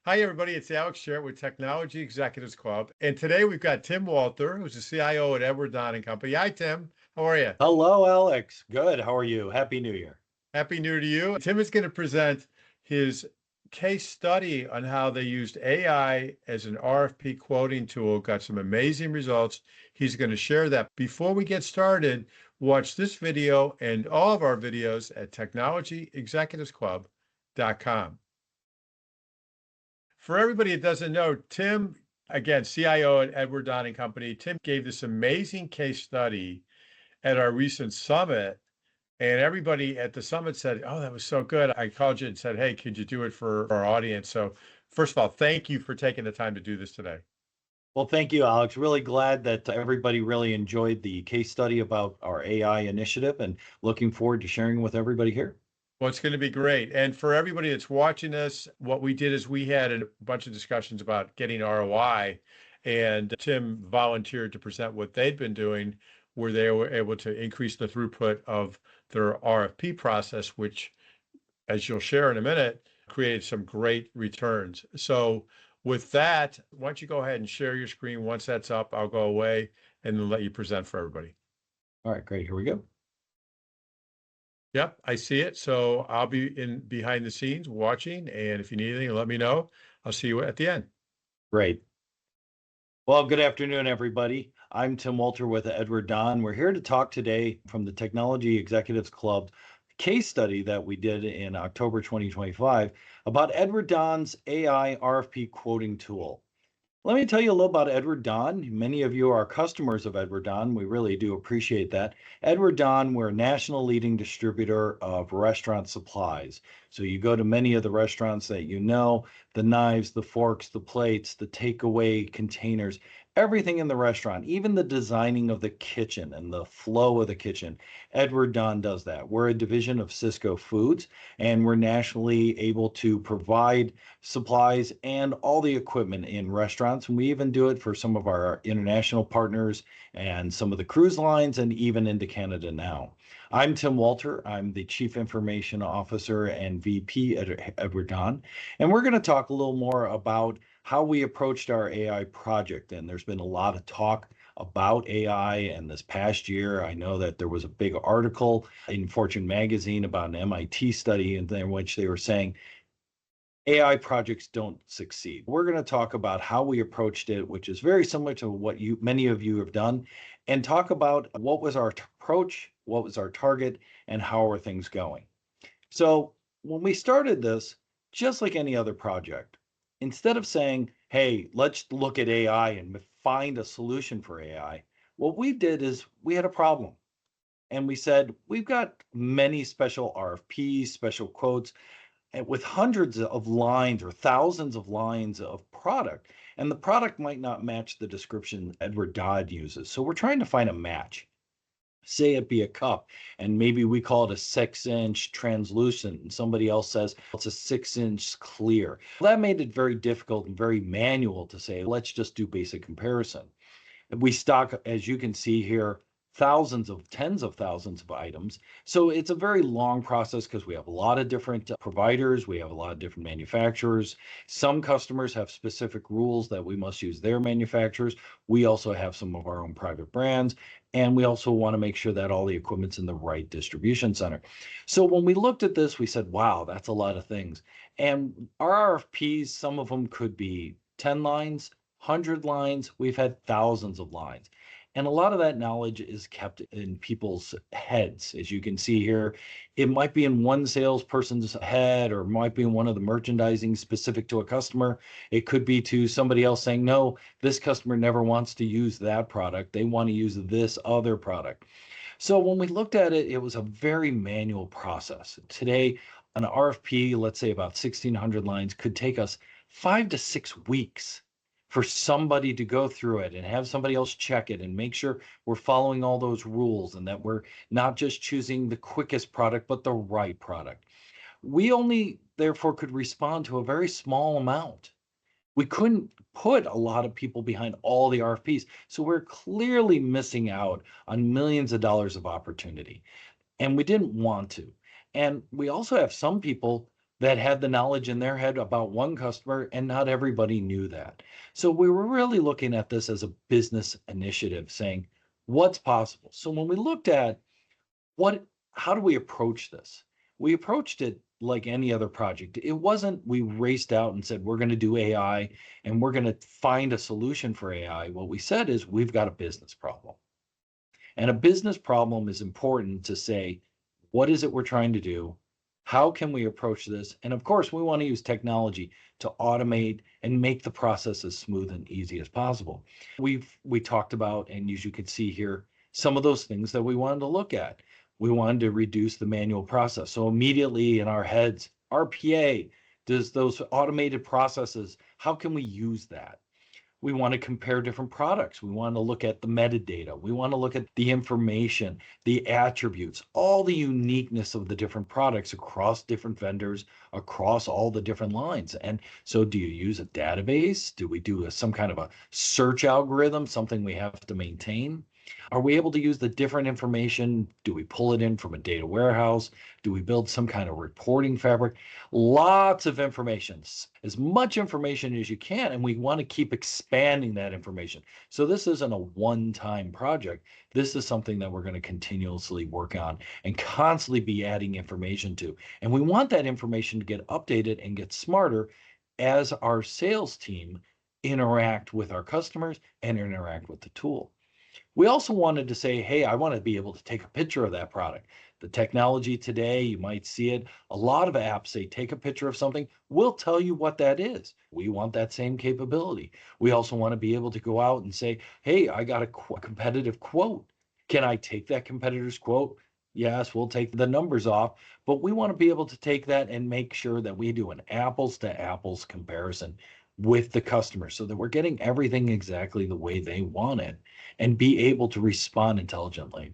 Hi, everybody. It's Alex Sherritt with Technology Executives Club. And today we've got Tim Walter, who's the CIO at Edward Don and Company. Hi, Tim. How are you? Hello, Alex. Good. How are you? Happy New Year. Happy New Year to you. Tim is going to present his case study on how they used AI as an RFP quoting tool, got some amazing results. He's going to share that. Before we get started, watch this video and all of our videos at technologyexecutivesclub.com. For everybody that doesn't know, Tim, again, CIO at Edward Don and Company, Tim gave this amazing case study at our recent summit. And everybody at the summit said, "Oh, that was so good." I called you and said, "Hey, could you do it for our audience?" So first of all, thank you for taking the time to do this today. Well, thank you, Alex. Really glad that everybody really enjoyed the case study about our AI initiative and looking forward to sharing with everybody here. Well, it's going to be great. And for everybody that's watching this, what we did is we had a bunch of discussions about getting ROI, and Tim volunteered to present what they'd been doing, where they were able to increase the throughput of their RFP process, which, as you'll share in a minute, created some great returns. So with that, why don't you go ahead and share your screen? Once that's up, I'll go away and then let you present for everybody. All right, great. Here we go. Yep, I see it. So I'll be in behind the scenes watching, and if you need anything, let me know. I'll see you at the end. Great. Well, good afternoon, everybody. I'm Tim Walter with Edward Don. We're here to talk today from the Technology Executives Club case study that we did in October 2025 about Edward Don's AI RFP quoting tool. Let me tell you a little about Edward Don. Many of you are customers of Edward Don. We really do appreciate that. Edward Don, we're a national leading distributor of restaurant supplies. So you go to many of the restaurants that you know, the knives, the forks, the plates, the takeaway containers, everything in the restaurant, even the designing of the kitchen and the flow of the kitchen. Edward Don does that. We're a division of Cisco Foods, and we're nationally able to provide supplies and all the equipment in restaurants. And we even do it for some of our international partners and some of the cruise lines and even into Canada now. I'm Tim Walter. I'm the Chief Information Officer and VP at Edward Don. And we're going to talk a little more about how we approached our AI project. And there's been a lot of talk about AI and this past year. I know that there was a big article in Fortune magazine about an MIT study in which they were saying AI projects don't succeed. We're going to talk about how we approached it, which is very similar to what many of you have done, and talk about what was our approach, what was our target, and how are things going. So when we started this, just like any other project, instead of saying, hey, let's look at AI and find a solution for AI, what we did is we had a problem. And we said, we've got many special RFPs, special quotes, and with hundreds of lines or thousands of lines of product, and the product might not match the description Edward Dodd uses. So we're trying to find a match. Say it be a cup, and maybe we call it a 6-inch translucent, and somebody else says it's a 6-inch clear. That made it very difficult and very manual to say, let's just do basic comparison. We stock, as you can see here, tens of thousands of items. So it's a very long process because we have a lot of different providers. We have a lot of different manufacturers. Some customers have specific rules that we must use their manufacturers. We also have some of our own private brands. And we also want to make sure that all the equipment's in the right distribution center. So when we looked at this, we said, wow, that's a lot of things. And our RFPs, some of them could be 10 lines, 100 lines. We've had thousands of lines. And a lot of that knowledge is kept in people's heads. As you can see here, it might be in one salesperson's head or might be in one of the merchandising specific to a customer. It could be to somebody else saying, no, this customer never wants to use that product. They want to use this other product. So when we looked at it, it was a very manual process. Today, an RFP, let's say about 1,600 lines, could take us 5 to 6 weeks for somebody to go through it and have somebody else check it and make sure we're following all those rules and that we're not just choosing the quickest product, but the right product. We only, therefore, could respond to a very small amount. We couldn't put a lot of people behind all the RFPs. So we're clearly missing out on millions of dollars of opportunity. And we didn't want to. And we also have some people that had the knowledge in their head about one customer, and not everybody knew that. So we were really looking at this as a business initiative, saying, what's possible? So when we looked at what how do we approach this? We approached it like any other project. It wasn't we raced out and said we're going to do AI and we're going to find a solution for AI. What we said is we've got a business problem. And a business problem is important to say, what is it we're trying to do? How can we approach this? And of course, we want to use technology to automate and make the process as smooth and easy as possible. We talked about, and as you can see here, some of those things that we wanted to look at. We wanted to reduce the manual process. So immediately in our heads, RPA, does those automated processes, how can we use that? We want to compare different products. We want to look at the metadata. We want to look at the information, the attributes, all the uniqueness of the different products across different vendors, across all the different lines. And so do you use a database? Do we do some kind of a search algorithm, something we have to maintain? Are we able to use the different information? Do we pull it in from a data warehouse? Do we build some kind of reporting fabric? Lots of information, as much information as you can, and we want to keep expanding that information. So this isn't a one-time project. This is something that we're going to continuously work on and constantly be adding information to. And we want that information to get updated and get smarter as our sales team interact with our customers and interact with the tool. We also wanted to say, hey, I want to be able to take a picture of that product. The technology today, you might see it. A lot of apps say, take a picture of something. We'll tell you what that is. We want that same capability. We also want to be able to go out and say, hey, I got a competitive quote. Can I take that competitor's quote? Yes, we'll take the numbers off, but we want to be able to take that and make sure that we do an apples to apples comparison with the customer so that we're getting everything exactly the way they want it and be able to respond intelligently,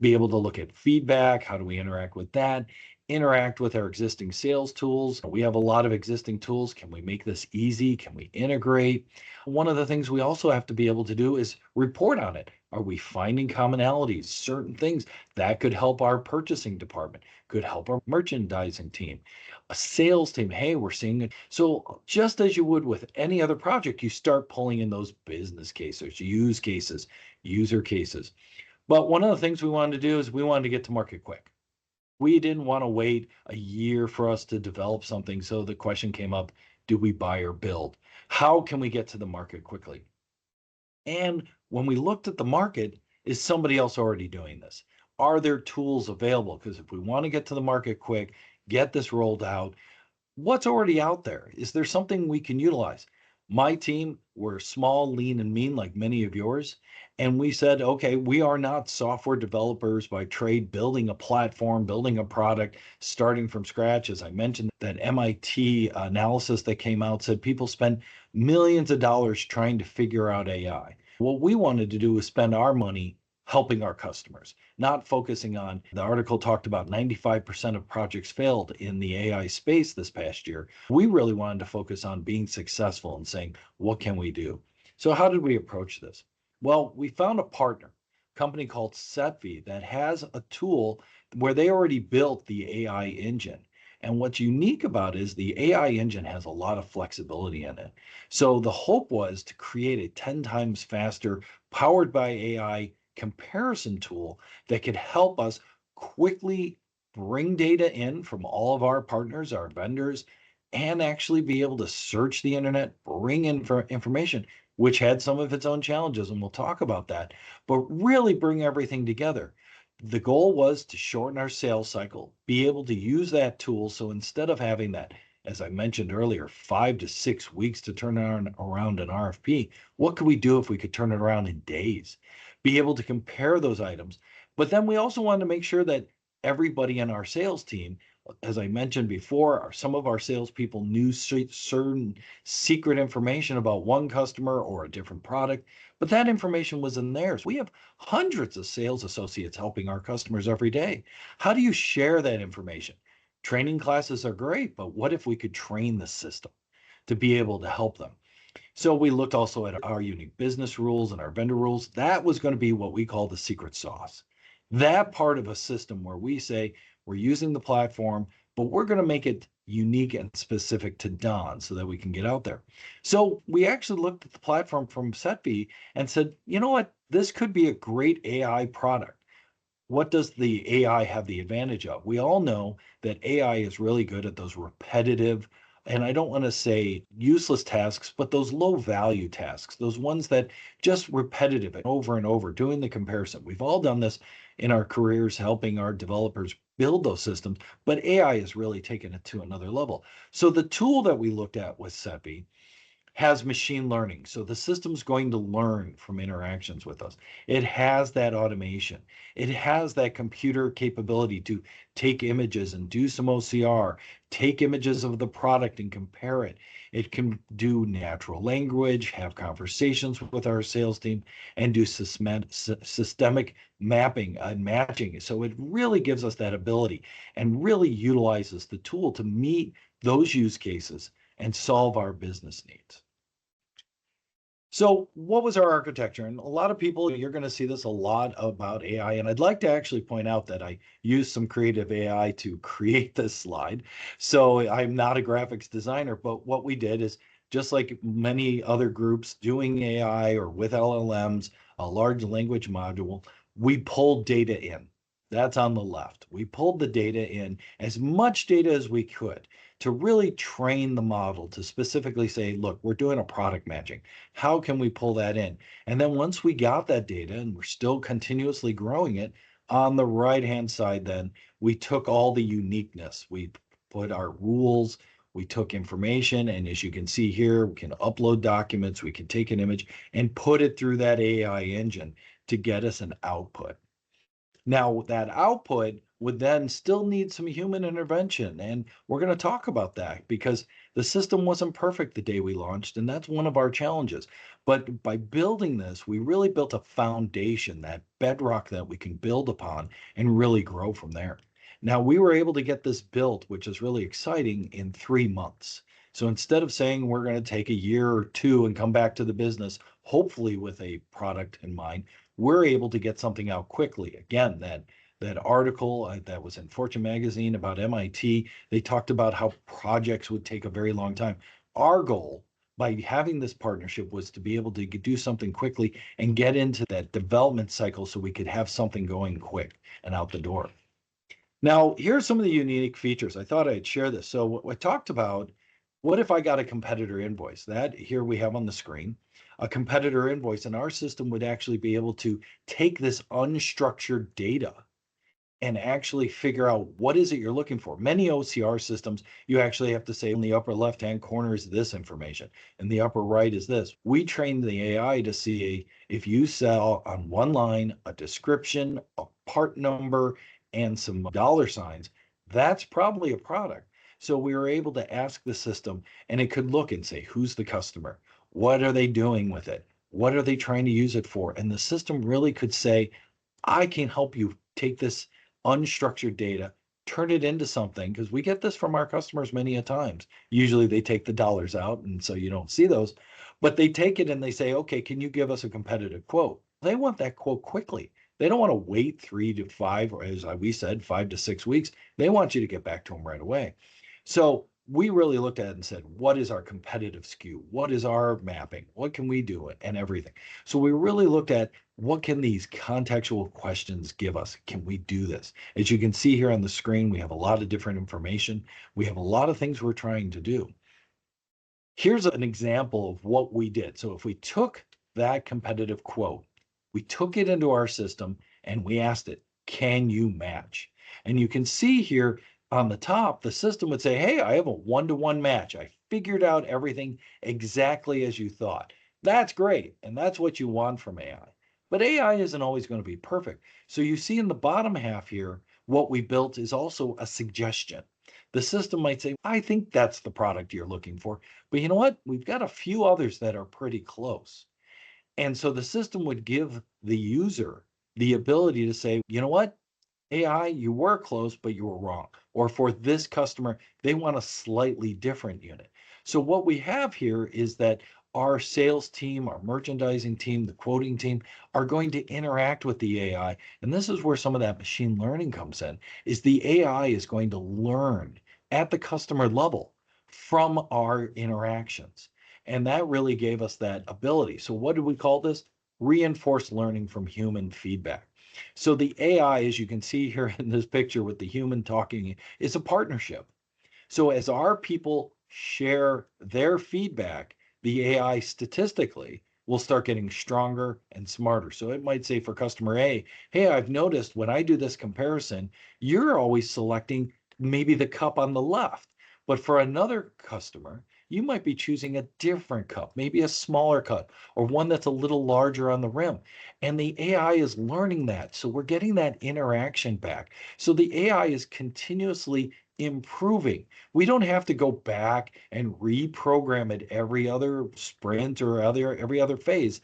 be able to look at feedback. How do we interact with that? Interact with our existing sales tools. We have a lot of existing tools. Can we make this easy? Can we integrate? One of the things we also have to be able to do is report on it. Are we finding commonalities, certain things that could help our purchasing department, could help our merchandising team, a sales team? Hey, we're seeing it. So just as you would with any other project, you start pulling in those business cases, use cases, user cases. But one of the things we wanted to do is we wanted to get to market quick. We didn't want to wait a year for us to develop something. So the question came up, do we buy or build? How can we get to the market quickly? And when we looked at the market, is somebody else already doing this? Are there tools available? Because if we want to get to the market quick, get this rolled out, what's already out there? Is there something we can utilize? My team, we're small, lean, and mean, like many of yours. And we said, okay, we are not software developers by trade, building a platform, building a product, starting from scratch. As I mentioned, that MIT analysis that came out said people spend millions of dollars trying to figure out AI. What we wanted to do was spend our money helping our customers, not focusing on. The article talked about 95% of projects failed in the AI space this past year. We really wanted to focus on being successful and saying, what can we do? So how did we approach this? Well, we found a partner, a company called Setvi, that has a tool where they already built the AI engine. And what's unique about it is the AI engine has a lot of flexibility in it. So the hope was to create a 10 times faster, powered by AI comparison tool that could help us quickly bring data in from all of our partners, our vendors, and actually be able to search the internet, bring in for information, which had some of its own challenges, and we'll talk about that, but really bring everything together. The goal was to shorten our sales cycle, be able to use that tool. So instead of having that, as I mentioned earlier, 5 to 6 weeks to turn around an RFP, what could we do if we could turn it around in days? Be able to compare those items. But then we also wanted to make sure that everybody in our sales team, as I mentioned before, some of our salespeople knew certain secret information about one customer or a different product, but that information was in theirs. We have hundreds of sales associates helping our customers every day. How do you share that information? Training classes are great, but what if we could train the system to be able to help them? So we looked also at our unique business rules and our vendor rules. That was going to be what we call the secret sauce. That part of a system where we say we're using the platform, but we're going to make it unique and specific to Don so that we can get out there. So we actually looked at the platform from Setvi and said, you know what, this could be a great AI product. What does the AI have the advantage of? We all know that AI is really good at those repetitive, and I don't want to say useless tasks, but those low value tasks, those ones that just repetitive and over, doing the comparison. We've all done this in our careers, helping our developers build those systems, but AI has really taken it to another level. So the tool that we looked at with SEPI has machine learning. So the system's going to learn from interactions with us. It has that automation. It has that computer capability to take images and do some OCR, take images of the product and compare it. It can do natural language, have conversations with our sales team, and do systemic mapping and matching. So it really gives us that ability and really utilizes the tool to meet those use cases and solve our business needs. So what was our architecture? And a lot of people, you're going to see this a lot about AI. And I'd like to actually point out that I used some creative AI to create this slide. So I'm not a graphics designer, but what we did is just like many other groups doing AI or with LLMs, a large language module, we pulled data in. That's on the left. We pulled the data in, as much data as we could, to really train the model to specifically say, look, we're doing a product matching. How can we pull that in? And then once we got that data, and we're still continuously growing it, on the right-hand side, then we took all the uniqueness. We put our rules, we took information, and as you can see here, we can upload documents, we can take an image and put it through that AI engine to get us an output. Now, that output would then still need some human intervention. And we're going to talk about that because the system wasn't perfect the day we launched. And that's one of our challenges. But by building this, we really built a foundation, that bedrock that we can build upon and really grow from there. Now, we were able to get this built, which is really exciting, in 3 months. So instead of saying we're going to take a year or two and come back to the business, hopefully with a product in mind, we're able to get something out quickly. Again, that article that was in Fortune magazine about MIT, they talked about how projects would take a very long time. Our goal by having this partnership was to be able to do something quickly and get into that development cycle so we could have something going quick and out the door. Now, here's some of the unique features. I thought I'd share this. So what I talked about, what if I got a competitor invoice? That here we have on the screen, a competitor invoice, and our system would actually be able to take this unstructured data and actually figure out what is it you're looking for. Many OCR systems, you actually have to say in the upper left-hand corner is this information, and the upper right is this. We trained the AI to see if you sell on one line, a description, a part number, and some dollar signs, that's probably a product. So we were able to ask the system, and it could look and say, who's the customer? What are they doing with it? What are they trying to use it for? And the system really could say, I can help you take this unstructured data, turn it into something, because we get this from our customers many a times. Usually they take the dollars out, and so you don't see those, but they take it and they say, okay, can you give us a competitive quote? They want that quote quickly. They don't want to wait 3 to 5, or as we said, 5 to 6 weeks. They want you to get back to them right away. So we really looked at it and said, what is our competitive SKU? What is our mapping? What can we do? And everything. So we really looked at what can these contextual questions give us? Can we do this? As you can see here on the screen, we have a lot of different information. We have a lot of things we're trying to do. Here's an example of what we did. So if we took that competitive quote, we took it into our system and we asked it, can you match? And you can see here on the top, the system would say, hey, I have a one-to-one match. I figured out everything exactly as you thought. That's great. And that's what you want from AI. But AI isn't always going to be perfect. So you see in the bottom half here, what we built is also a suggestion. The system might say, I think that's the product you're looking for. But you know what? We've got a few others that are pretty close. And so the system would give the user the ability to say, you know what, AI, you were close, but you were wrong. Or for this customer, they want a slightly different unit. So what we have here is that our sales team, our merchandising team, the quoting team are going to interact with the AI. And this is where some of that machine learning comes in, is the AI is going to learn at the customer level from our interactions. And that really gave us that ability. So what do we call this? Reinforced learning from human feedback. So the AI, as you can see here in this picture with the human talking, is a partnership. So as our people share their feedback, the AI statistically will start getting stronger and smarter. So it might say for customer A, hey, I've noticed when I do this comparison, you're always selecting maybe the cup on the left. But for another customer, you might be choosing a different cup, maybe a smaller cup or one that's a little larger on the rim. And the AI is learning that. So we're getting that interaction back. So the AI is continuously improving. We don't have to go back and reprogram it every other sprint or every other phase.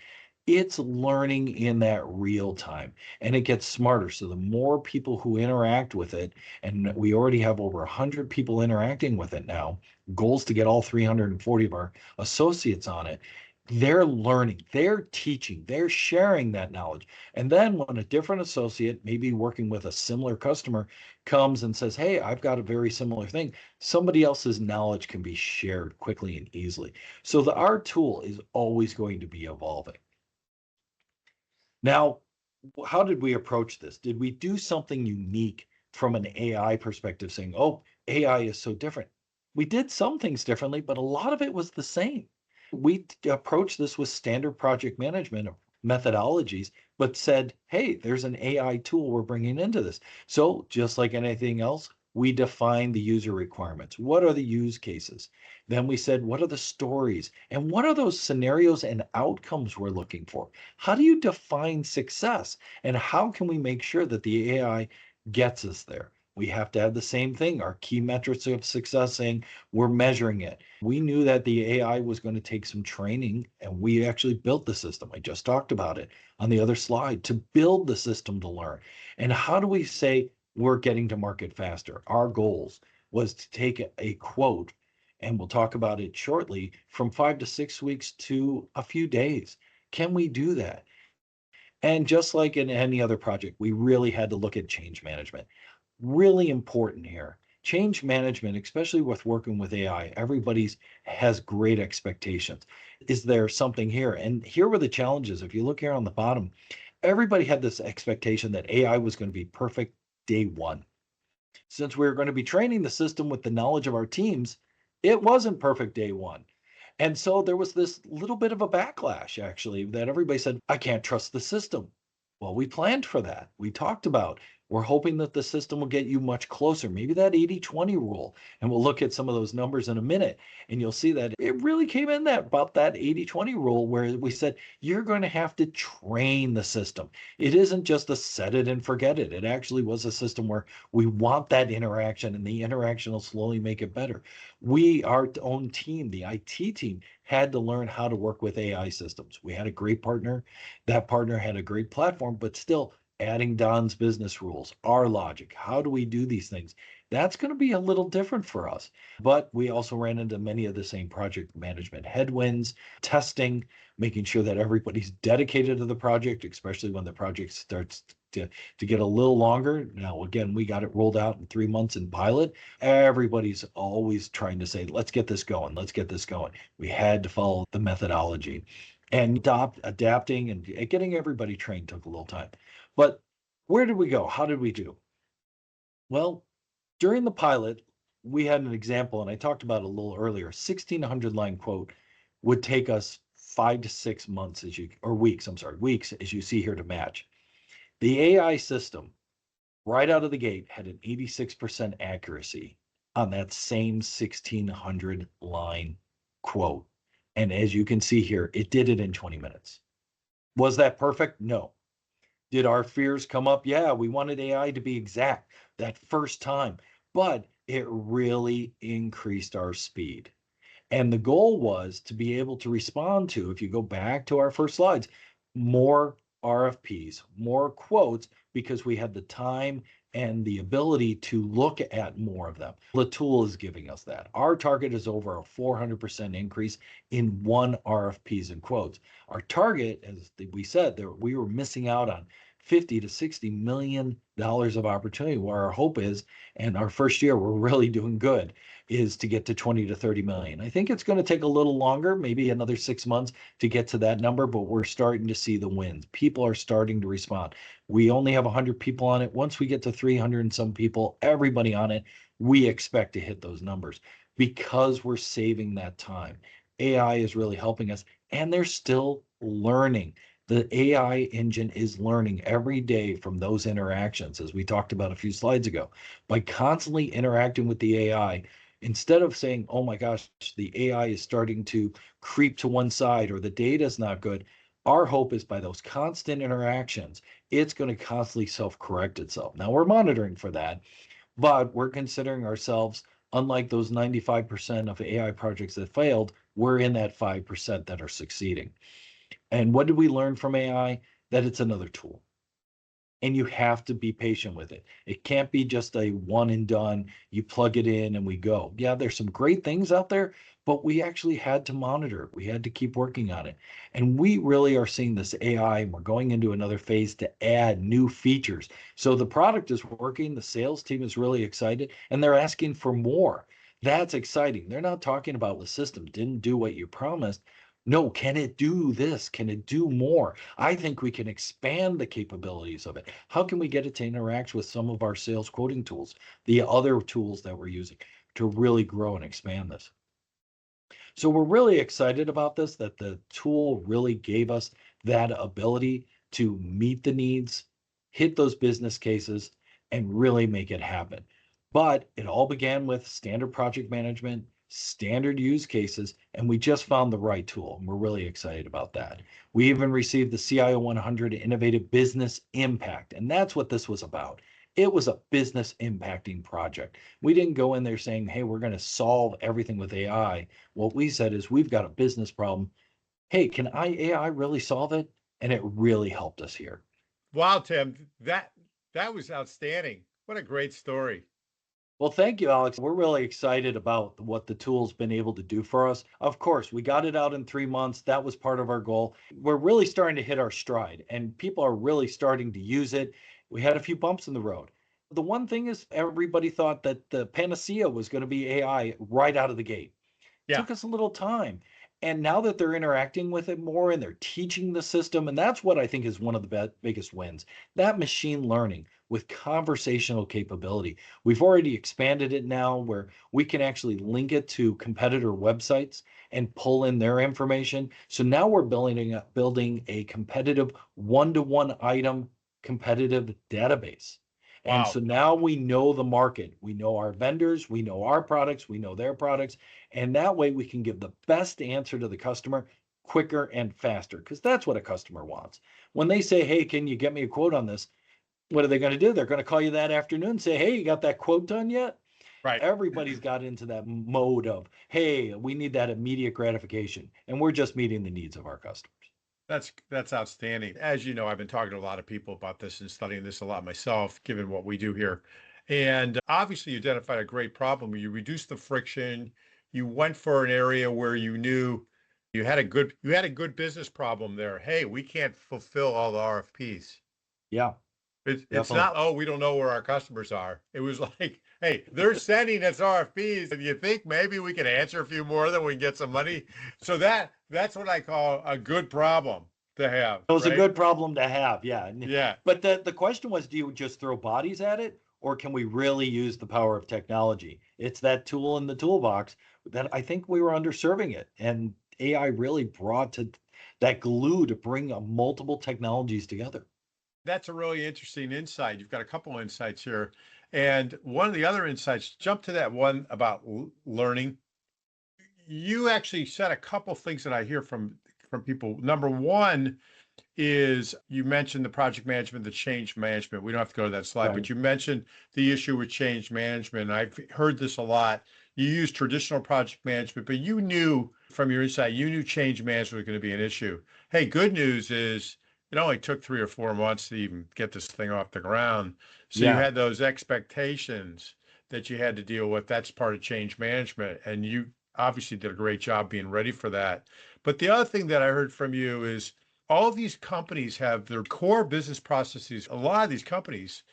It's learning in that real time and it gets smarter. So the more people who interact with it, and we already have over 100 people interacting with it now, goals to get all 340 of our associates on it. They're learning, they're teaching, they're sharing that knowledge. And then when a different associate, maybe working with a similar customer, comes and says, hey, I've got a very similar thing, somebody else's knowledge can be shared quickly and easily. So our tool is always going to be evolving. Now, how did we approach this? Did we do something unique from an AI perspective, saying, oh, AI is so different? We did some things differently, but a lot of it was the same. We approached this with standard project management methodologies, but said, hey, there's an AI tool we're bringing into this. So just like anything else, we define the user requirements. What are the use cases? Then we said, what are the stories? And what are those scenarios and outcomes we're looking for? How do you define success? And how can we make sure that the AI gets us there? We have to have the same thing, our key metrics of success, saying we're measuring it. We knew that the AI was going to take some training, and we actually built the system. I just talked about it on the other slide, to build the system to learn. And how do we say we're getting to market faster? Our goals was to take a quote, and we'll talk about it shortly, from 5 to 6 weeks to a few days. Can we do that? And just like in any other project, we really had to look at change management. Really important here. Change management, especially with working with AI, everybody's has great expectations. Is there something here? And here were the challenges. If you look here on the bottom, everybody had this expectation that AI was going to be perfect day one. Since we were going to be training the system with the knowledge of our teams, it wasn't perfect day one. And so there was this little bit of a backlash, actually, that everybody said, I can't trust the system. Well, we planned for that. We talked about, we're hoping that the system will get you much closer, maybe that 80-20 rule. And we'll look at some of those numbers in a minute. And you'll see that it really came in that about that 80-20 rule where we said, you're going to have to train the system. It isn't just a set it and forget it. It actually was a system where we want that interaction and the interaction will slowly make it better. We, our own team, the IT team, had to learn how to work with AI systems. We had a great partner. That partner had a great platform, but still adding Don's business rules, our logic. How do we do these things? That's going to be a little different for us. But we also ran into many of the same project management headwinds, testing, making sure that everybody's dedicated to the project, especially when the project starts to get a little longer. Now, again, we got it rolled out in 3 months in pilot. Everybody's always trying to say, let's get this going. Let's get this going. We had to follow the methodology. And adapting and getting everybody trained took a little time. But where did we go? How did we do? Well, during the pilot, we had an example, and I talked about it a little earlier. 1,600 line quote would take us 5 to 6 months weeks, as you see here to match. The AI system, right out of the gate, had an 86% accuracy on that same 1,600 line quote. And as you can see here, it did it in 20 minutes. Was that perfect? No. Did our fears come up? Yeah, we wanted AI to be exact that first time, but it really increased our speed. And the goal was to be able to respond to, if you go back to our first slides, more RFPs, more quotes, because we had the time and the ability to look at more of them. The tool is giving us that. Our target is over a 400% increase in one RFPs and quotes. Our target, as we said, we were missing out on 50 to 60 million dollars of opportunity, where our hope is, and our first year we're really doing good, is to get to 20 to 30 million. I think it's going to take a little longer, maybe another 6 months to get to that number, but we're starting to see the wins. People are starting to respond. We only have 100 people on it. Once we get to 300 and some people, everybody on it, we expect to hit those numbers because we're saving that time. AI is really helping us, and they're still learning. The AI engine is learning every day from those interactions, as we talked about a few slides ago. By constantly interacting with the AI, instead of saying, oh my gosh, the AI is starting to creep to one side or the data is not good, our hope is by those constant interactions, it's going to constantly self-correct itself. Now we're monitoring for that, but we're considering ourselves, unlike those 95% of AI projects that failed, we're in that 5% that are succeeding. And what did we learn from AI? That it's another tool. And you have to be patient with it. It can't be just a one and done, you plug it in and we go. Yeah, there's some great things out there, but we actually had to monitor it. We had to keep working on it. And we really are seeing this AI, and we're going into another phase to add new features. So the product is working, the sales team is really excited, and they're asking for more. That's exciting. They're not talking about the system didn't do what you promised. No, can it do this? Can it do more? I think we can expand the capabilities of it. How can we get it to interact with some of our sales quoting tools, the other tools that we're using to really grow and expand this? So we're really excited about this, that the tool really gave us that ability to meet the needs, hit those business cases, and really make it happen. But it all began with standard project management, standard use cases, and we just found the right tool. And we're really excited about that. We even received the CIO 100 Innovative Business Impact, and that's what this was about. It was a business impacting project. We didn't go in there saying, hey, we're going to solve everything with AI. What we said is, we've got a business problem. Hey, can AI really solve it? And it really helped us here. Wow, Tim, that was outstanding. What a great story. Well, thank you, Alex. We're really excited about what the tool's been able to do for us. Of course, we got it out in 3 months. That was part of our goal. We're really starting to hit our stride, and people are really starting to use it. We had a few bumps in the road. The one thing is, everybody thought that the panacea was going to be AI right out of the gate. Yeah. Took us a little time. And now that they're interacting with it more and they're teaching the system, and that's what I think is one of the biggest wins, that machine learning with conversational capability. We've already expanded it now where we can actually link it to competitor websites and pull in their information. So now we're building a competitive one-to-one item competitive database. And Wow. so now we know the market, we know our vendors, we know our products, we know their products, and that way we can give the best answer to the customer quicker and faster, because that's what a customer wants. When they say, hey, can you get me a quote on this? What are they going to do? They're going to call you that afternoon and say, hey, you got that quote done yet? Right. Everybody's got into that mode of, hey, we need that immediate gratification, and we're just meeting the needs of our customers. That's outstanding. As you know, I've been talking to a lot of people about this and studying this a lot myself, given what we do here. And obviously, you identified a great problem. You reduced the friction. You went for an area where you knew you had a good business problem there. Hey, we can't fulfill all the RFPs. Yeah, It's definitely. not, oh, we don't know where our customers are. It was like, hey, they're sending us RFPs, and you think maybe we can answer a few more, then we can get some money. So that's what I call a good problem to have, It was a right? good problem to have, yeah. Yeah. But the question was, do you just throw bodies at it, or can we really use the power of technology? It's that tool in the toolbox that I think we were underserving it, and AI really brought to that glue to bring multiple technologies together. That's a really interesting insight. You've got a couple insights here. And one of the other insights, jump to that one about learning. You actually said a couple things that I hear from people. Number one is you mentioned the project management, the change management. We don't have to go to that slide, Right. but you mentioned the issue with change management. I've heard this a lot. You use traditional project management, but you knew from your insight, you knew change management was going to be an issue. Hey, good news is it only took 3 or 4 months to even get this thing off the ground. So you Yeah. had those expectations that you had to deal with. That's part of change management. And you obviously did a great job being ready for that. But the other thing that I heard from you is all of these companies have their core business processes. A lot of these companies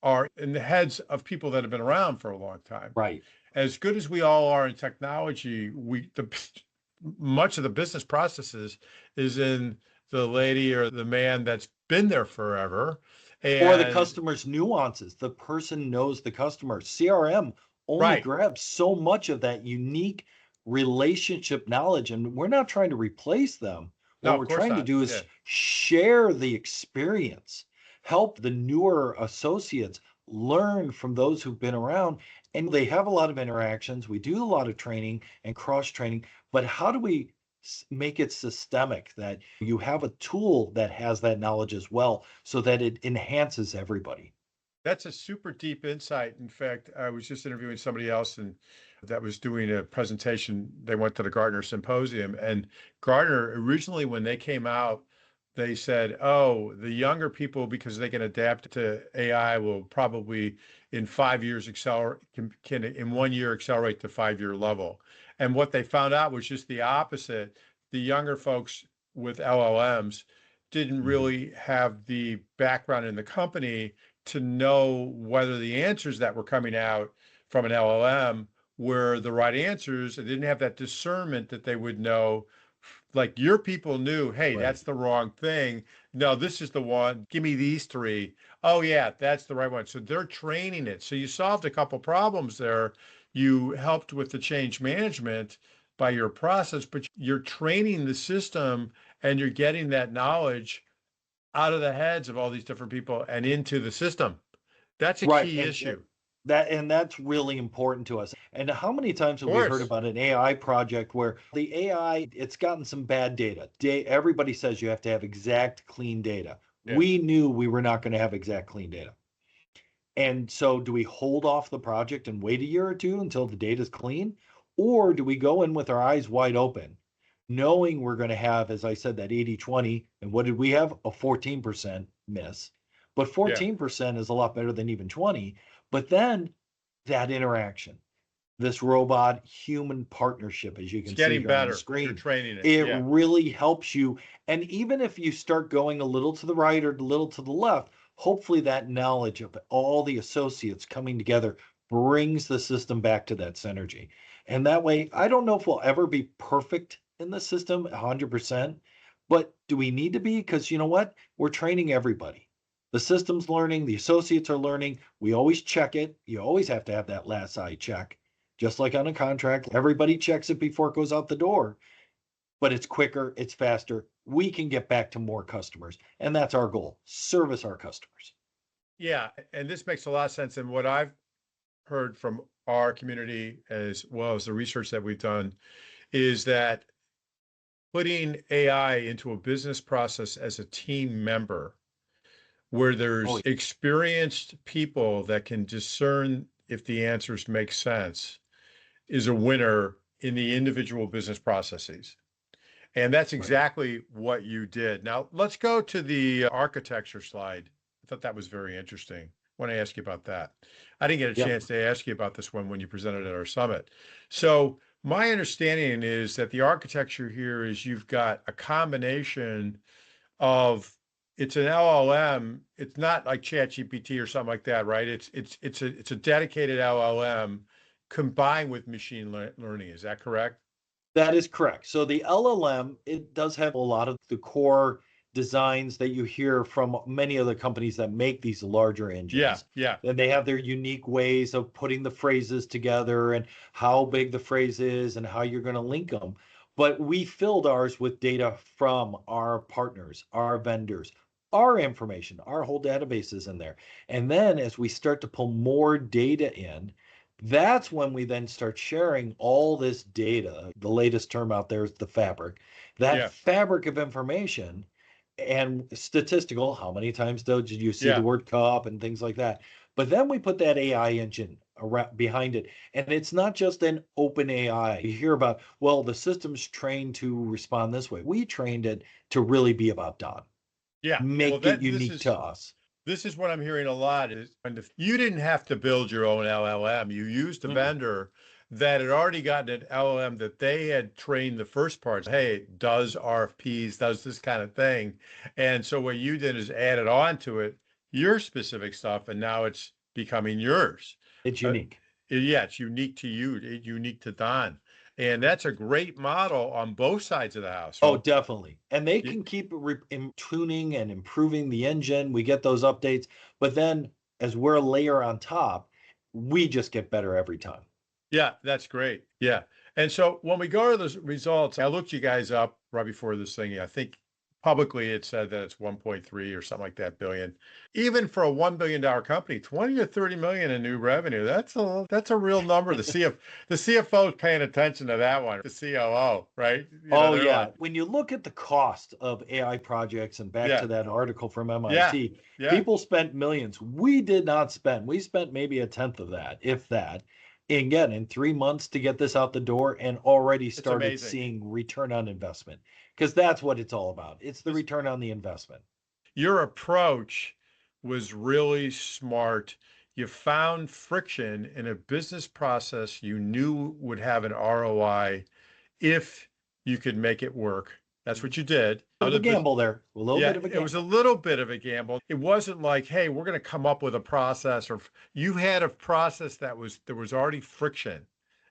are in the heads of people that have been around for a long time. Right. As good as we all are in technology, much of the business processes is in the lady or the man that's been there forever. Or the And customer's nuances. The person knows the customer. CRM only right. grabs so much of that unique relationship knowledge, and we're not trying to replace them. No, What of we're course trying to not. do is Yeah. share the experience, help the newer associates learn from those who've been around. And they have a lot of interactions. We do a lot of training and cross training, but how do we make it systemic that you have a tool that has that knowledge as well so that it enhances everybody? That's a super deep insight. In fact, I was just interviewing somebody else and that was doing a presentation. They went to the Gartner Symposium, and Gartner originally, when they came out, they said, oh, the younger people, because they can adapt to AI, will probably in 5 years accelerate, can in 1 year accelerate to 5 year level. And what they found out was just the opposite. The younger folks with LLMs didn't Mhm. really have the background in the company to know whether the answers that were coming out from an LLM were the right answers. They didn't have that discernment that they would know. Like your people knew, hey, Right. that's the wrong thing. No, this is the one. Give me these three. Oh, yeah, that's the right one. So they're training it. So you solved a couple problems there. You helped with the change management by your process, but you're training the system and you're getting that knowledge out of the heads of all these different people and into the system. That's a Right. key And issue. that's really important to us. And how many times Of have we heard course. about an AI project where the AI, it's gotten some bad data? Everybody says you have to have exact clean data. Yeah. We knew we were not going to have exact clean data. And so do we hold off the project and wait a year or two until the data is clean? Or do we go in with our eyes wide open, knowing we're going to have, as I said, that 80/20? And what did we have? A 14% miss. But Yeah. 14% is a lot better than even 20. But then that interaction, this robot human partnership, as you It's can see getting here on the better. You're screen, training it. it Yeah. really helps you. And even if you start going a little to the right or a little to the left, hopefully that knowledge of all the associates coming together brings the system back to that synergy. And that way, I don't know if we'll ever be perfect in the system 100%, but do we need to be? Because you know what? We're training everybody. The system's learning, the associates are learning. We always check it. You always have to have that last eye check. Just like on a contract, everybody checks it before it goes out the door, but it's quicker, it's faster. We can get back to more customers. And that's our goal, service our customers. Yeah. And this makes a lot of sense. And what I've heard from our community, as well as the research that we've done, is that putting AI into a business process as a team member, where Oh, there's experienced people that can discern if the answers make sense, is a winner in the individual business processes. And that's right. exactly what you did. Now, let's go to the architecture slide. I thought that was very interesting. I want to ask you about that. I didn't get a Yep. chance to ask you about this one when you presented at our summit. So, my understanding is that the architecture here is you've got a combination of it's an LLM. It's not like ChatGPT or something like that, right? It's a dedicated LLM combined with machine learning. Is that correct? That is correct. So the LLM, it does have a lot of the core designs that you hear from many other companies that make these larger Yeah, engines. yeah, And they have their unique ways of putting the phrases together and how big the phrase is and how you're going to link them. But we filled ours with data from our partners, our vendors, our information, our whole database is in there. And then as we start to pull more data in, that's when we then start sharing all this data. The latest term out there is the fabric. That yeah, fabric of information and statistical, how many times though did you see the yeah. word cup and things like that? But then we put that AI engine around behind it. And it's not just an open AI. You hear about, well, the system's trained to respond this way. We trained it to really be about Don, Yeah. Well, make it that this unique to is us. this is what I'm hearing a lot is when you didn't have to build your own LLM. You used a Mm-mm. vendor that had already gotten an LLM that they had trained the first parts. Hey, does RFPs, does this kind of thing. And so what you did is added on to it your specific stuff, and now it's becoming yours. It's Uh, unique. yeah, it's unique to you, unique to Don. And that's a great model on both sides of the house. Oh, So, definitely. And they y- can keep tuning and improving the engine. We get those updates, but then as we're a layer on top, we just get better every time. yeah, that's great. Yeah. And so when we go to those results, I looked you guys up right before this thing. I think publicly it said that it's 1.3 or something like that billion. Even for a $1 billion company, 20 to 30 million in new revenue. That's a real number. The CFO is paying attention to that one. The COO, right? Oh, They're yeah. like, When you look at the cost of AI projects, and back yeah, to that article from yeah, MIT, yeah. people spent millions. We did not spend. We spent maybe a tenth of that, if that. And again, in 3 months to get this out the door and already It's started amazing. seeing return on investment, because that's what it's all about. It's the This, return on the investment. your approach was really smart. You found friction in a business process you knew would have an ROI if you could make it work. That's what you did. Bit of a gamble there, a little Yeah, bit of a it was a gamble. little bit of a gamble. It wasn't like, hey, we're going to come up with a process, or you had a process that was there was already friction,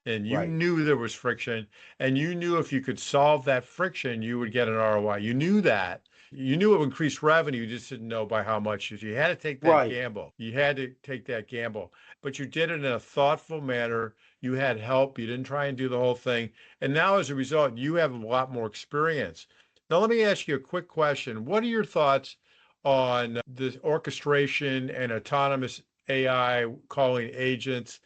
and you Right. knew there was friction, and you knew if you could solve that friction, you would get an ROI. You knew that. You knew it would increase revenue, you just didn't know by how much. You had to take that Right. gamble. You had to take that gamble, but you did it in a thoughtful manner. You had help. You didn't try and do the whole thing. And now as a result, you have a lot more experience. Now, let me ask you a quick question. What are your thoughts on the orchestration and autonomous AI calling agents?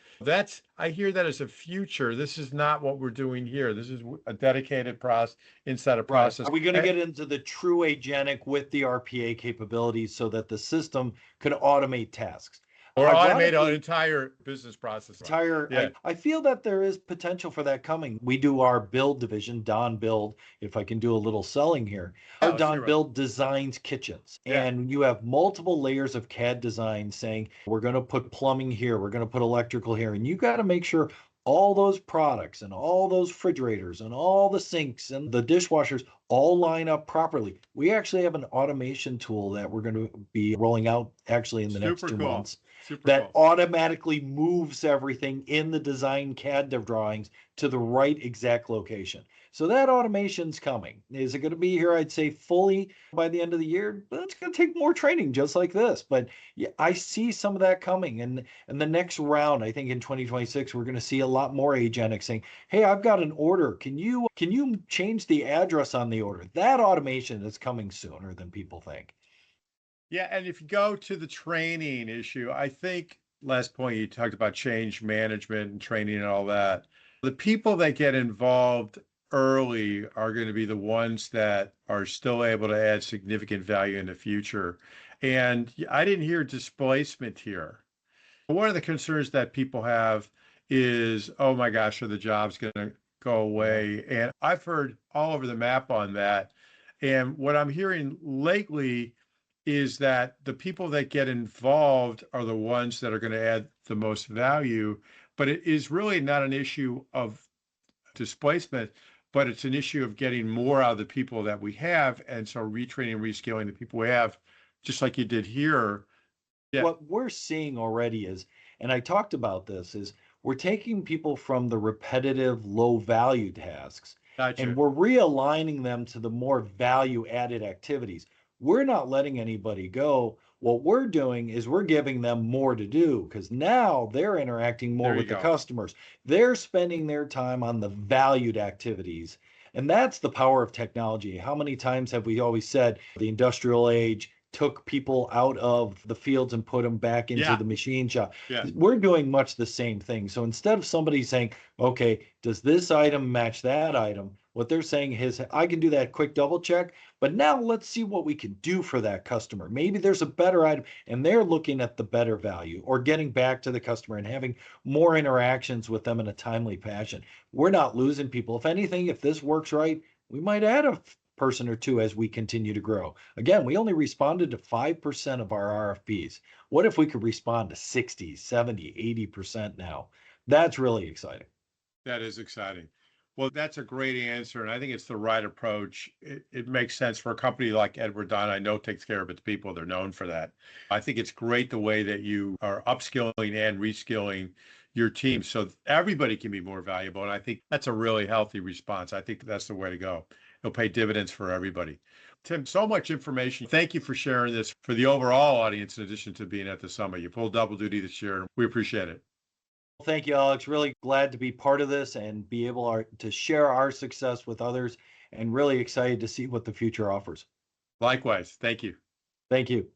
I hear that as a future. This is not what we're doing here. This is a dedicated process inside a Right. process. Are we going to get into the true agentic with the RPA capabilities so that the system can automate tasks? Or automate an Ironically, entire business process. entire Yeah. I feel that there is potential for that coming. We do our build division, Don Build, if I can do a little selling here. Our Yeah, let's Don hear it. Build designs kitchens, Yeah. and you have multiple layers of CAD design saying we're going to put plumbing here, we're going to put electrical here, and you got to make sure all those products and all those refrigerators and all the sinks and the dishwashers all line up properly. We actually have an automation tool that we're going to be rolling out actually in the next Super two cool. months Super that cool. automatically moves everything in the design CAD drawings to the right exact location. So that automation's coming. Is it going to be here? I'd say fully by the end of the year. But it's going to take more training, just like this. But yeah, I see some of that coming. And the next round, I think in 2026, we're going to see a lot more agentic saying, "Hey, I've got an order. Can you change the address on the order?" That automation is coming sooner than people think. Yeah, and if you go to the training issue, I think last point you talked about change management and training and all that. The people that get involved early are going to be the ones that are still able to add significant value in the future. And I didn't hear displacement here. One of the concerns that people have is, oh my gosh, are the jobs going to go Yeah. away? And I've heard all over the map on that. And what I'm hearing lately is that the people that get involved are the ones that are going to add the most value. But it is really not an issue of displacement, but it's an issue of getting more out of the people that we have. And so retraining, reskilling the people we have, just like you did here. Yeah, What we're seeing already is, and I talked about this, is we're taking people from the repetitive, low value tasks and gotcha. we're realigning them to the more value added activities. We're not letting anybody go. What we're doing is we're giving them more to do because now they're interacting more There you with the go. customers. They're spending their time on the valued activities. And that's the power of technology. How many times have we always said the industrial age took people out of the fields and put them back into Yeah, the machine shop? yeah. We're doing much the same thing. So instead of somebody saying, okay, does this item match that item? What they're saying is, I can do that quick double check, but now let's see what we can do for that customer. Maybe there's a better item, and they're looking at the better value or getting back to the customer and having more interactions with them in a timely fashion. We're not losing people. If anything, if this works right, we might add a person or two as we continue to grow. Again, we only responded to 5% of our RFPs. What if we could respond to 60, 70, 80% now? That's really exciting. That is exciting. Well, that's a great answer. And I think it's the right approach. It makes sense for a company like Edward Don. I know takes care of its people. They're known for that. I think it's great the way that you are upskilling and reskilling your team so everybody can be more valuable. And I think that's a really healthy response. I think that's the way to go. It'll pay dividends for everybody. Tim, so much information. Thank you for sharing this for the overall audience, in addition to being at the summit. You pulled double duty this year, and we appreciate it. Thank you, Alex. Really glad to be part of this and be able to share our success with others, and really excited to see what the future offers. Likewise. Thank you. Thank you.